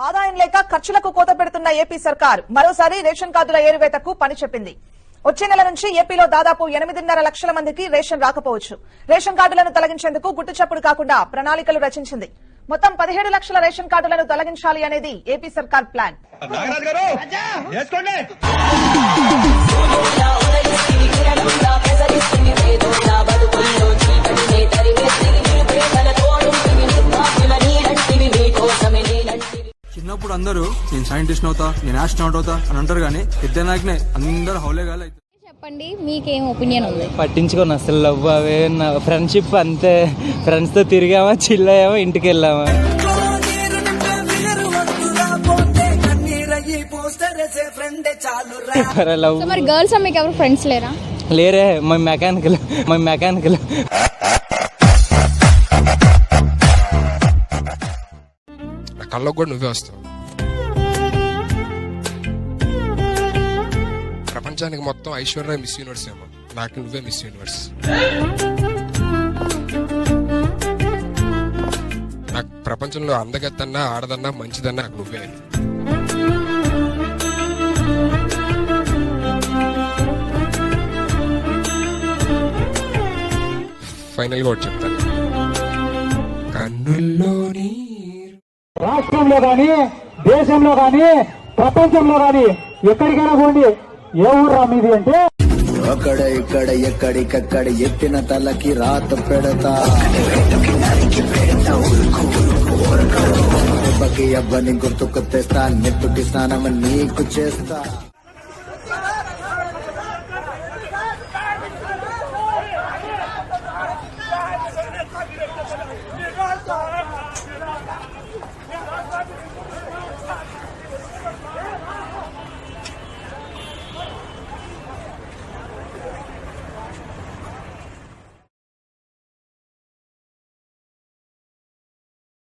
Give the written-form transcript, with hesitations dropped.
ఆదాయం లేక ఖర్చులకు కోత పెడుతున్న ఏపీ సర్కార్ మరోసారి రేషన్ కార్డుల ఏరువేతకు పని చెప్పింది. వచ్చే నెల నుంచి ఏపీలో దాదాపు 8.5 లక్షల మందికి రేషన్ రాకపోవచ్చు. రేషన్ కార్డులను తొలగించేందుకు గుట్టుచప్పుడు కాకుండా ప్రణాళికలు రచించింది. మొత్తం 17 లక్షల రేషన్ కార్డులను తొలగించాలి అనేది ఏపీ సర్కార్ ప్లాన్. చిన్నప్పుడు అందరూ నేను సైంటిస్ట్ అవుతా, నేను ఆస్ట్రోనాట్ అవుతా అని అంటారు, కానీ పెద్దనాకనే అందరూ హౌలేగాలి. చెప్పండి, మీకేం ఒపీనియన్ ఉంది? పట్టించుకోను అసలు. లవ్ అవే ఫ్రెండ్షిప్ అంతే. ఫ్రెండ్స్ తో తిరిగామా, చిల్ అయ్యామా, ఇంటికి వెళ్ళామా. మరి గర్ల్స్ మీకు ఎవరు ఫ్రెండ్స్ లేరా? లేరే, మా మెకానికల్ కళ్ళకు కూడా నువ్వే వస్తావు. ప్రపంచానికి మొత్తం ఐశ్వర్య మిస్ యూనివర్స్ ఏమో, నాకు నువ్వే మిస్ యూనివర్స్. నాకు ప్రపంచంలో అందగత్తన్నా, ఆడదన్నా, మంచిదన్నా నాకు నువ్వే. ఫైనల్ గా ఒకటి చెప్తాను, కన్నుల్లోని రాష్ట్రంలో గాని, దేశంలో గాని, ప్రపంచంలో గాని ఎక్కడికైనా పోండి, ఏ ఊర్రా మీది అంటే అక్కడ ఇక్కడ ఎక్కడికక్కడ ఎత్తిన తలకి రాత పెడతా. అబ్బని గుర్తుకు తెస్తా, నెత్తుకి స్నానం నీకు చేస్తా.